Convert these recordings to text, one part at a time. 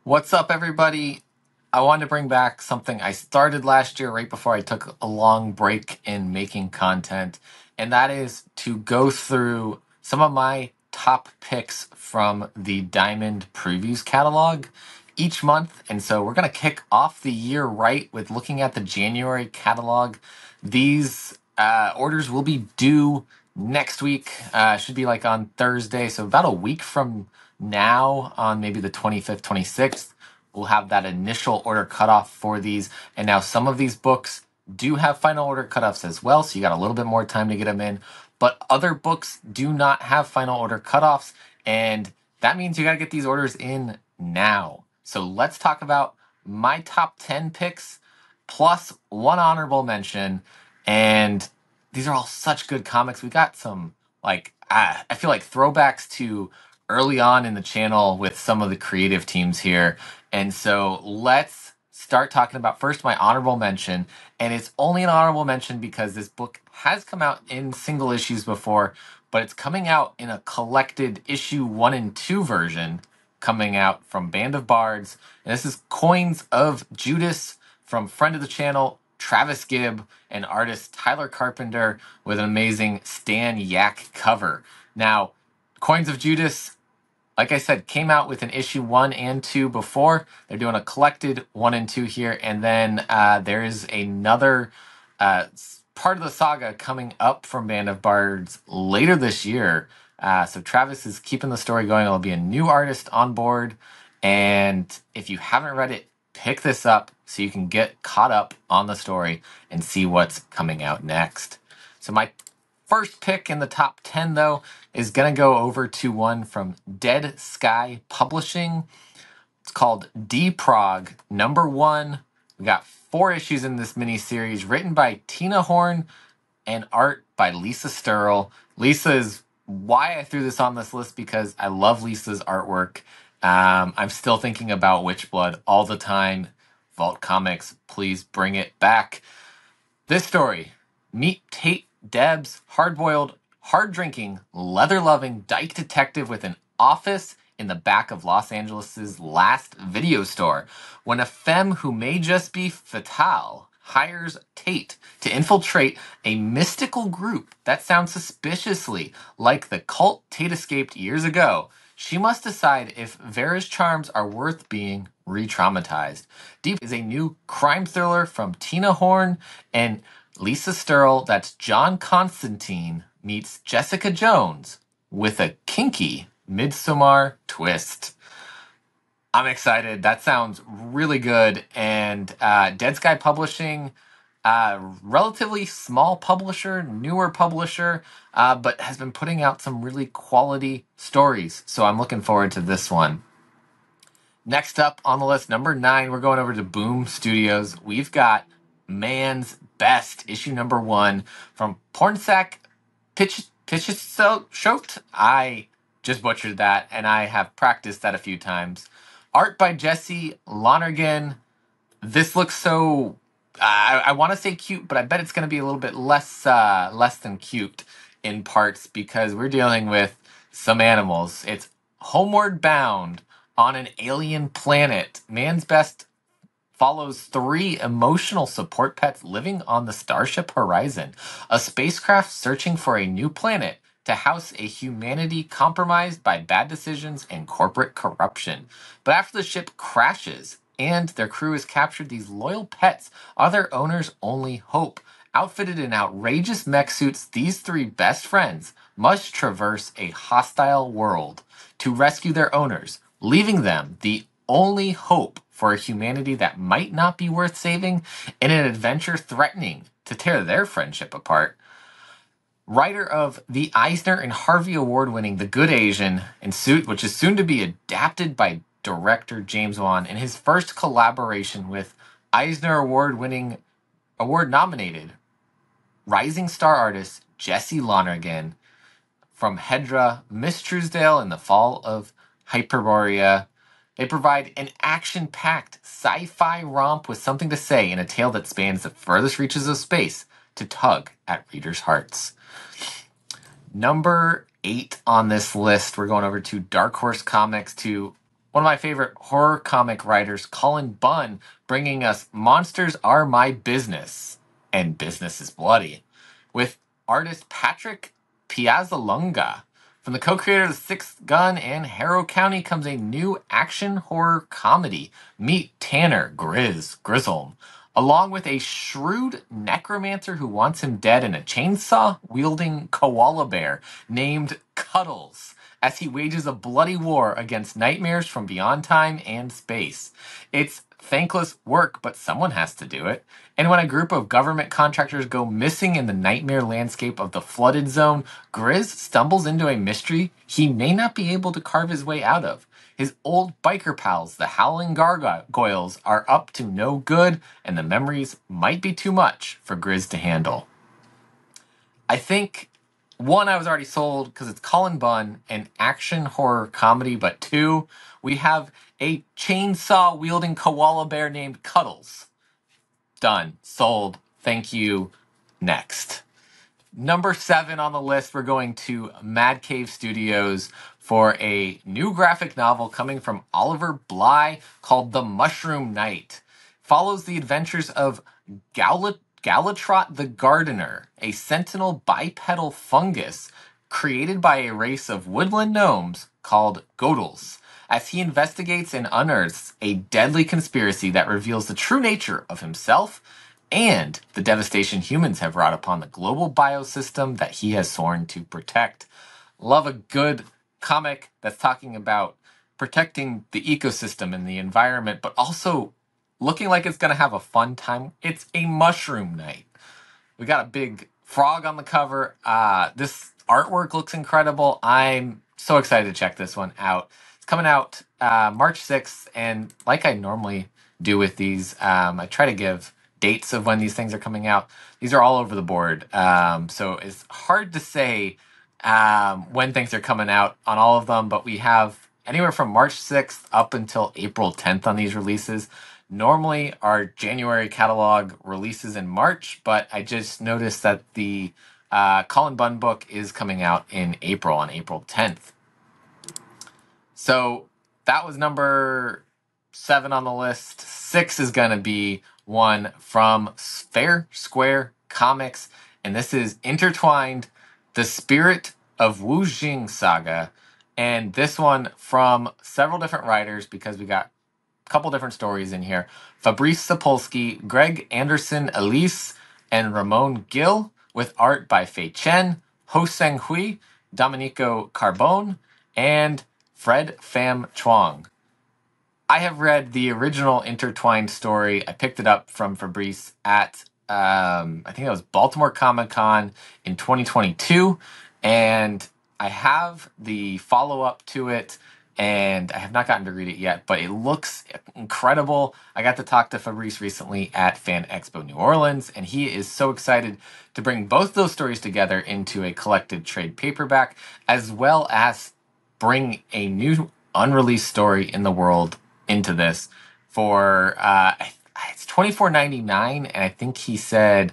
What's up, everybody? I wanted to bring back something I started last year right before I took a long break in making content, and that is to go through some of my top picks from the Diamond Previews catalog each month. And so we're going to kick off the year right with looking at the January catalog. These orders will be due next week. Should be like on Thursday, so about a week from now, on maybe the 25th, 26th, we'll have that initial order cutoff for these. And now some of these books do have final order cutoffs as well, so you got a little bit more time to get them in. But other books do not have final order cutoffs, and that means you got to get these orders in now. So let's talk about my top 10 picks plus one honorable mention. And these are all such good comics. We got some, I feel like throwbacks to early on in the channel with some of the creative teams here. And so let's start talking about first my honorable mention. And it's only an honorable mention because this book has come out in single issues before, but it's coming out in a collected issue 1 and 2 version coming out from Band of Bards. And this is Coins of Judas from friend of the channel, Travis Gibb, and artist Tyler Carpenter with an amazing Stan Yak cover. Now, Coins of Judas, like I said, came out with an issue 1 and 2 before. They're doing a collected 1 and 2 here. And then there is another part of the saga coming up from Band of Bards later this year. So Travis is keeping the story going. There'll be a new artist on board. And if you haven't read it, pick this up so you can get caught up on the story and see what's coming out next. So my first pick in the top 10, though, is going to go over to one from Dead Sky Publishing. It's called D-Prog #1. We got 4 issues in this miniseries, written by Tina Horn and art by Lisa Sturl. Lisa is why I threw this on this list, because I love Lisa's artwork. I'm still thinking about Witchblood all the time. Vault Comics, please bring it back. This story, meet Tate Debs, hard-boiled, hard-drinking, leather-loving dyke detective with an office in the back of Los Angeles' last video store, when a femme who may just be fatale hires Tate to infiltrate a mystical group that sounds suspiciously like the cult Tate escaped years ago. She must decide if Vera's charms are worth being re-traumatized. Deep is a new crime thriller from Tina Horn and Lisa Sturl. That's John Constantine meets Jessica Jones with a kinky Midsommar twist. I'm excited. That sounds really good. And Dead Sky Publishing, relatively small publisher, newer publisher, but has been putting out some really quality stories. So I'm looking forward to this one. Next up on the list, number 9, we're going over to Boom Studios. We've got Man's Best, issue #1 from Pornsak Pitcheshote. I just butchered that, and I have practiced that a few times. Art by Jesse Lonergan. This looks so, I want to say cute, but I bet it's going to be a little bit less than cute in parts, because we're dealing with some animals. It's Homeward Bound on an alien planet. Man's Best follows 3 emotional support pets living on the Starship Horizon, a spacecraft searching for a new planet to house a humanity compromised by bad decisions and corporate corruption. But after the ship crashes and their crew is captured, these loyal pets are their owners' only hope. Outfitted in outrageous mech suits, these 3 best friends must traverse a hostile world to rescue their owners, leaving them the only hope for a humanity that might not be worth saving, in an adventure threatening to tear their friendship apart. Writer of the Eisner and Harvey Award-winning The Good Asian, which is soon to be adapted by director James Wan, in his first collaboration with Eisner Award-nominated rising star artist Jesse Lonergan, from Hedra, Miss Truesdale, and the Fall of Hyperborea. They provide an action-packed sci-fi romp with something to say in a tale that spans the furthest reaches of space to tug at readers' hearts. Number 8 on this list, we're going over to Darkhorse Comics to one of my favorite horror comic writers, Colin Bunn, bringing us Monsters Are My Business, and Business is Bloody, with artist Patrick Piazzalunga. From the co-creator of The Sixth Gun and Harrow County comes a new action horror comedy. Meet Tanner Grisholm, along with a shrewd necromancer who wants him dead and a chainsaw-wielding koala bear named Cuddles, as he wages a bloody war against nightmares from beyond time and space. It's thankless work, but someone has to do it. And when a group of government contractors go missing in the nightmare landscape of the flooded zone, Grizz stumbles into a mystery he may not be able to carve his way out of. His old biker pals, the Howling Gargoyles, are up to no good, and the memories might be too much for Grizz to handle. I think, one, I was already sold because it's Colin Bunn, an action horror comedy, but two, we have a chainsaw-wielding koala bear named Cuddles. Done. Sold. Thank you. Next. Number 7 on the list, we're going to Mad Cave Studios for a new graphic novel coming from Oliver Bly called The Mushroom Knight. Follows the adventures of Galatrot the Gardener, a sentinel bipedal fungus created by a race of woodland gnomes called Godels, as he investigates and unearths a deadly conspiracy that reveals the true nature of himself and the devastation humans have wrought upon the global biosystem that he has sworn to protect. Love a good comic that's talking about protecting the ecosystem and the environment, but also looking like it's going to have a fun time. It's a mushroom night. We got a big frog on the cover. This artwork looks incredible. I'm so excited to check this one out. It's coming out March 6th, and like I normally do with these, I try to give dates of when these things are coming out. These are all over the board, so it's hard to say when things are coming out on all of them, but we have anywhere from March 6th up until April 10th on these releases. Normally, our January catalog releases in March, but I just noticed that the Colin Bunn book is coming out in April, on April 10th. So that was number 7 on the list. 6 is going to be one from Fair Square Comics, and this is Intertwined, The Spirit of Wu Jing Saga. And this one from several different writers, because we got a couple different stories in here. Fabrice Sapolsky, Greg Anderson Elise, and Ramon Gill, with art by Fei Chen, Ho Seng Hui, Domenico Carbone, and Fred Pham Chuang. I have read the original Intertwined story. I picked it up from Fabrice at, I think it was Baltimore Comic-Con in 2022, and I have the follow-up to it, and I have not gotten to read it yet, but it looks incredible. I got to talk to Fabrice recently at Fan Expo New Orleans, and he is so excited to bring both those stories together into a collected trade paperback, as well as bring a new unreleased story in the world into this for it's $24.99, and I think he said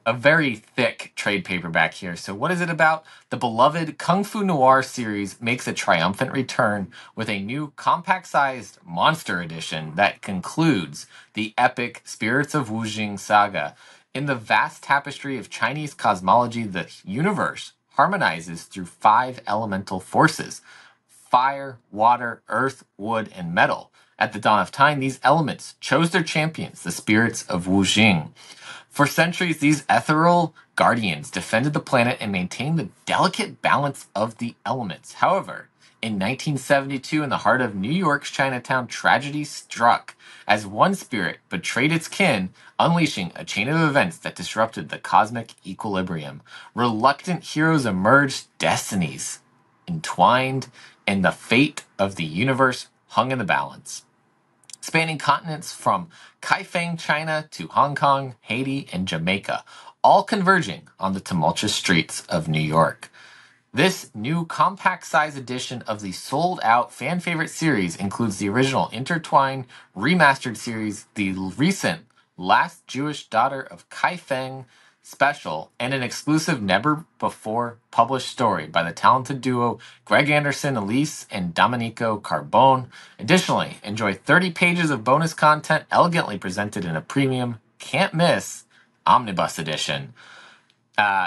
a very thick trade paperback here. So what is it about? The beloved Kung Fu Noir series makes a triumphant return with a new compact-sized monster edition that concludes the epic Spirits of Wujing saga. In the vast tapestry of Chinese cosmology, the universe harmonizes through 5 elemental forces: fire, water, earth, wood, and metal. At the dawn of time, these elements chose their champions, the spirits of Wujing. For centuries, these ethereal guardians defended the planet and maintained the delicate balance of the elements. However, in 1972, in the heart of New York's Chinatown, tragedy struck as one spirit betrayed its kin, unleashing a chain of events that disrupted the cosmic equilibrium. Reluctant heroes emerged, destinies entwined, and the fate of the universe hung in the balance. Spanning continents from Kaifeng, China to Hong Kong, Haiti, and Jamaica, all converging on the tumultuous streets of New York. This new compact-size edition of the sold-out fan-favorite series includes the original Intertwined remastered series, the recent Last Jewish Daughter of Kaifeng special, and an exclusive never-before-published story by the talented duo Greg Anderson Elise and Domenico Carbone. Additionally, enjoy 30 pages of bonus content elegantly presented in a premium, can't-miss omnibus edition.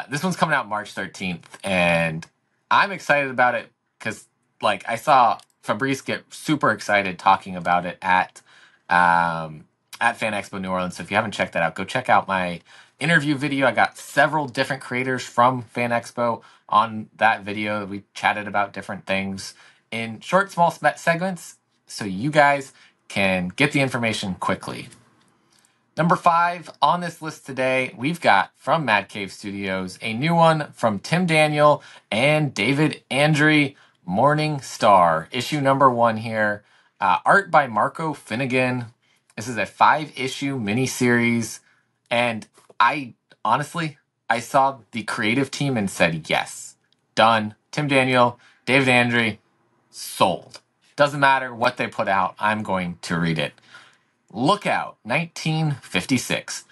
This one's coming out March 13th, and I'm excited about it because, like, I saw Fabrice get super excited talking about it at Fan Expo New Orleans. So if you haven't checked that out, go check out my interview video. I got several different creators from Fan Expo on that video. We chatted about different things in short, small segments so you guys can get the information quickly. Number 5 on this list today, we've got from Mad Cave Studios, a new one from Tim Daniel and David Andre, Morning Star, issue number 1 here. Art by Marco Finnegan. This is a 5-issue miniseries, and I saw the creative team and said, yes, done. Tim Daniel, David Andre, sold. Doesn't matter what they put out, I'm going to read it. Lookout, 1956.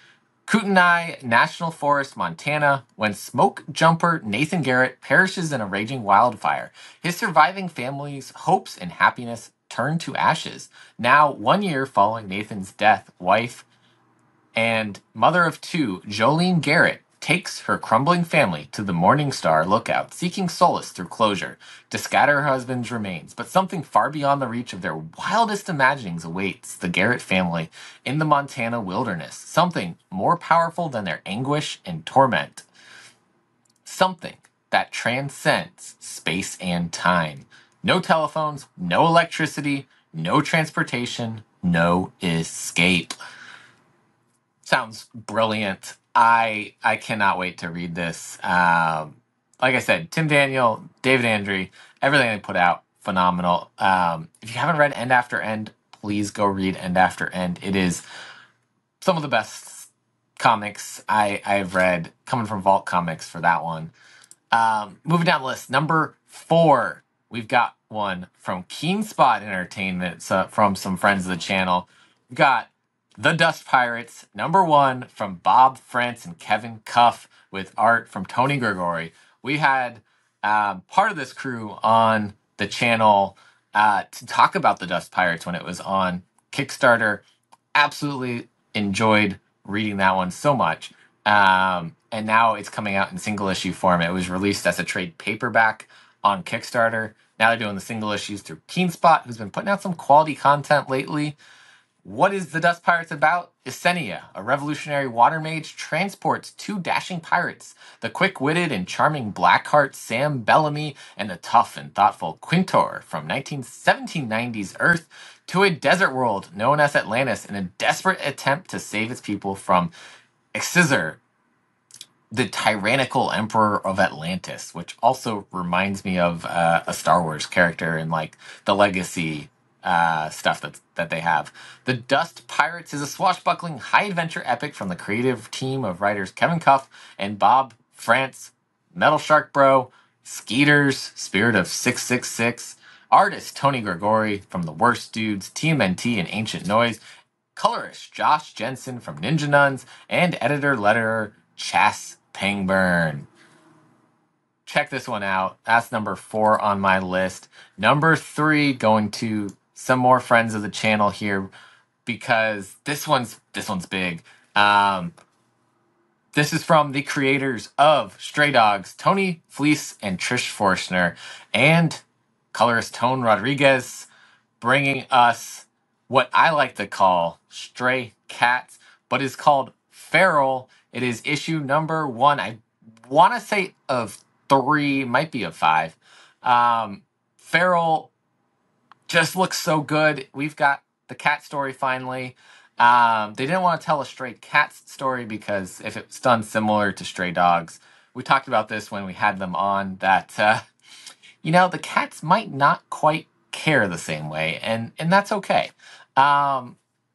Kootenai National Forest, Montana, when smoke jumper Nathan Garrett perishes in a raging wildfire. His surviving family's hopes and happiness turn to ashes. Now, 1 year following Nathan's death, wife and mother of 2, Jolene Garrett, takes her crumbling family to the Morning Star Lookout, seeking solace through closure to scatter her husband's remains. But something far beyond the reach of their wildest imaginings awaits the Garrett family in the Montana wilderness. Something more powerful than their anguish and torment. Something that transcends space and time. No telephones, no electricity, no transportation, no escape. Sounds brilliant. I cannot wait to read this. Like I said, Tim Daniel, David Andre, everything they put out, phenomenal. If you haven't read End After End, please go read End After End. It is some of the best comics I've read, coming from Vault Comics for that one. Moving down the list, number 4, we've got one from Kpot Entertainment, from some friends of the channel. We've got The Dust Pirates, number 1 from Bob France and Kevin Cuff, with art from Tony Gregory. We had part of this crew on the channel to talk about The Dust Pirates when it was on Kickstarter. Absolutely enjoyed reading that one so much. And now it's coming out in single issue form. It was released as a trade paperback on Kickstarter. Now they're doing the single issues through Kpot, who's been putting out some quality content lately. What is The Dust Pirates about? Yesenia, a revolutionary water mage, transports 2 dashing pirates, the quick-witted and charming Blackheart Sam Bellamy and the tough and thoughtful Quintor, from 1790s Earth to a desert world known as Atlantis in a desperate attempt to save its people from Exizar, the tyrannical emperor of Atlantis, which also reminds me of a Star Wars character in like the Legacy stuff that they have. The Dust Pirates is a swashbuckling high-adventure epic from the creative team of writers Kevin Cuff and Bob France, Metal Shark Bro, Skeeters, Spirit of 666, artist Tony Gregory from The Worst Dudes, TMNT and Ancient Noise, colorist Josh Jensen from Ninja Nuns, and editor-letterer Chas Pangburn. Check this one out. That's number 4 on my list. Number 3, going to some more friends of the channel here, because this one's big. This is from the creators of Stray Dogs, Tony Fleece and Trish Forstner, and colorist Tone Rodriguez, bringing us what I like to call Stray Cats, but is called Feral. It is issue number 1. I want to say of 3, might be of 5. Feral just looks so good. We've got the cat story finally. They didn't want to tell a Stray Cats story because if it's done similar to Stray Dogs, we talked about this when we had them on, that the cats might not quite care the same way, and that's okay.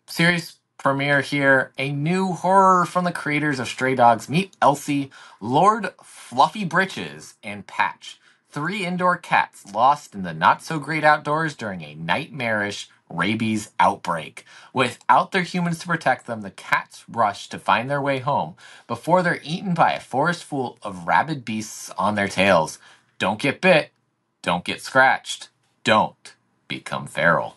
Series premiere here, a new horror from the creators of Stray Dogs. Meet Elsie, Lord Fluffy Britches, and Patch. 3 indoor cats lost in the not-so-great outdoors during a nightmarish rabies outbreak. Without their humans to protect them, the cats rush to find their way home before they're eaten by a forest full of rabid beasts on their tails. Don't get bit. Don't get scratched. Don't become feral.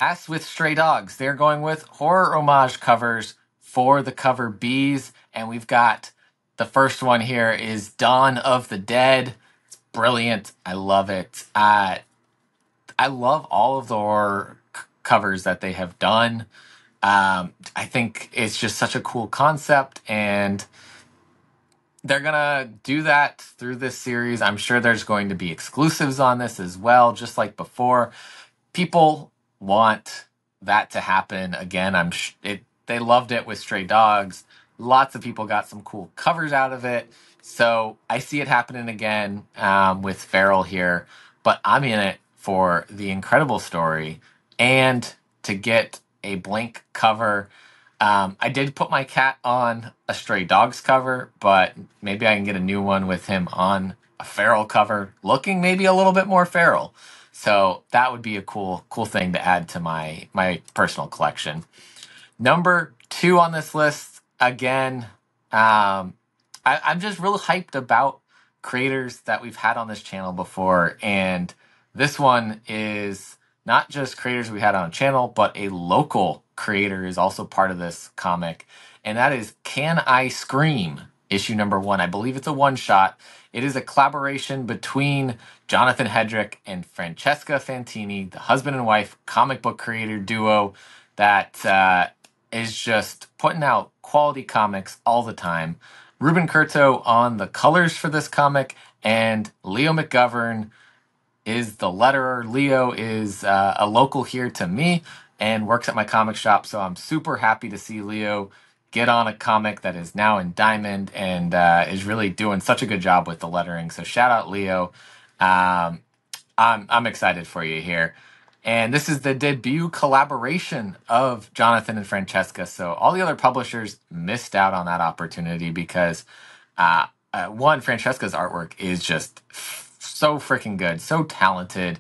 As with Stray Dogs, they're going with horror homage covers for the cover Bs, and we've got the first one here is Dawn of the Dead. It's brilliant. I love it. I love all of the horror covers that they have done. I think it's just such a cool concept, and they're gonna do that through this series. I'm sure there's going to be exclusives on this as well, just like before. People want that to happen again. They loved it with Stray Dogs. Lots of people got some cool covers out of it. So I see it happening again with Feral here. But I'm in it for the incredible story and to get a blank cover. I did put my cat on a Stray Dogs cover, but maybe I can get a new one with him on a Feral cover, looking maybe a little bit more feral. So that would be a cool thing to add to my personal collection. Number 2 on this list, again, I'm just real hyped about creators that we've had on this channel before, and this one is not just creators we had on a channel, but a local creator is also part of this comic, and that is Can I Scream, issue number 1. I believe it's a one-shot. It is a collaboration between Jonathan Hedrick and Francesca Fantini, the husband and wife comic book creator duo that is just putting out quality comics all the time. Ruben Curto on the colors for this comic, and Leo McGovern is the letterer. Leo is a local here to me and works at my comic shop, so I'm super happy to see Leo get on a comic that is now in Diamond and is really doing such a good job with the lettering. So shout out Leo. I'm excited for you here. And this is the debut collaboration of Jonathan and Francesca. So all the other publishers missed out on that opportunity because one, Francesca's artwork is just so freaking good, so talented,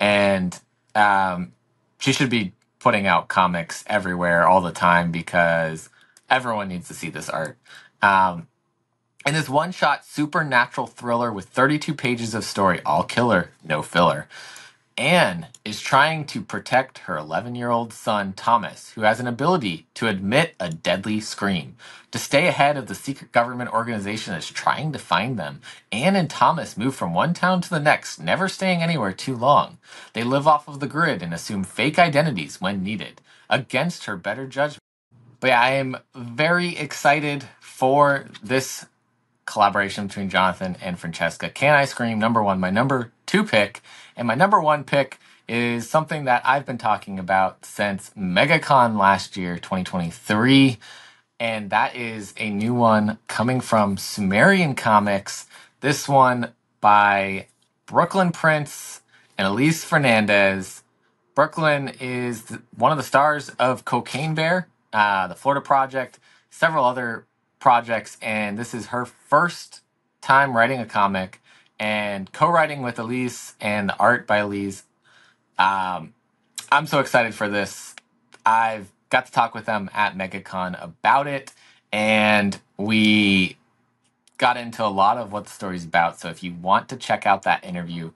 and she should be putting out comics everywhere all the time because everyone needs to see this art. And this one-shot supernatural thriller with 32 pages of story, all killer, no filler. Anne is trying to protect her 11-year-old son, Thomas, who has an ability to emit a deadly scream. To stay ahead of the secret government organization that's trying to find them, Anne and Thomas move from one town to the next, never staying anywhere too long. They live off of the grid and assume fake identities when needed, against her better judgment. But yeah, I am very excited for this collaboration between Jonathan and Francesca. Can I Scream, number 1, my number 2 pick. And my number 1 pick is something that I've been talking about since MegaCon last year, 2023. And that is a new one coming from Sumerian Comics. This one by Brooklyn Prince and Elise Fernandez. Brooklyn is one of the stars of Cocaine Bear, the Florida Project, several other projects, and this is her first time writing a comic and co-writing with Elise and the art by Elise. I'm so excited for this. I've got to talk with them at MegaCon about it, and we got into a lot of what the story's about. So if you want to check out that interview,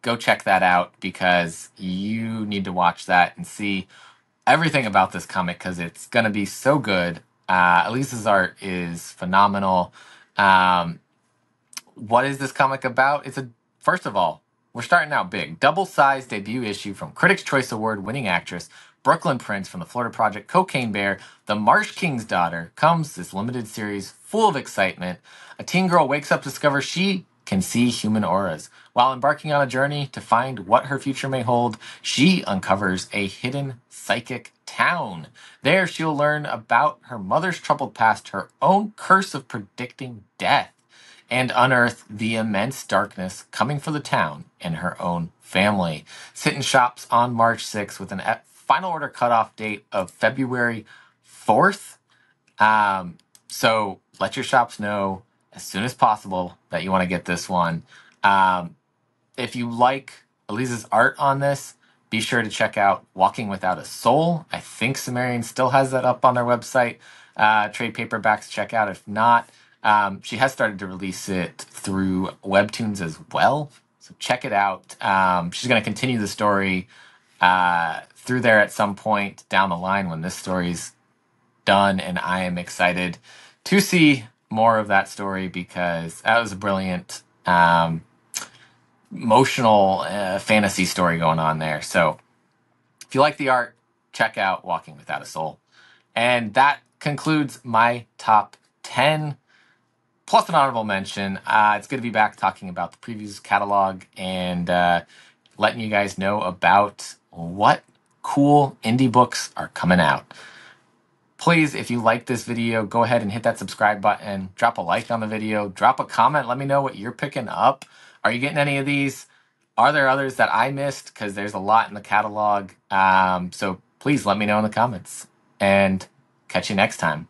go check that out because you need to watch that and see everything about this comic because it's going to be so good. Elise's art is phenomenal. What is this comic about? First of all, we're starting out big. Double-sized debut issue from Critics' Choice Award-winning actress Brooklyn Prince from the Florida Project Cocaine Bear, The Marsh King's Daughter, comes this limited series full of excitement. A teen girl wakes up to discover she can see human auras. While embarking on a journey to find what her future may hold, she uncovers a hidden psychic town. There, she'll learn about her mother's troubled past, her own curse of predicting death, and unearth the immense darkness coming for the town and her own family. Sit in shops on March 6th with an final order cutoff date of February 4th. So let your shops know as soon as possible that you want to get this one. If you like Elise's art on this, be sure to check out Walking Without a Soul. I think Sumerian still has that up on their website. Trade paperbacks, check out. If not, she has started to release it through Webtoons as well. So check it out. She's going to continue the story through there at some point down the line when this story's done, and I am excited to see more of that story because that was a brilliant emotional fantasy story going on there. So if you like the art, check out Walking Without a Soul. And that concludes my top 10 plus an honorable mention. It's good to be back talking about the previews catalog and letting you guys know about what cool indie books are coming out. Please, if you like this video, go ahead and hit that subscribe button, drop a like on the video, drop a comment, let me know what you're picking up. Are you getting any of these? Are there others that I missed? Because there's a lot in the catalog. So please let me know in the comments. And catch you next time.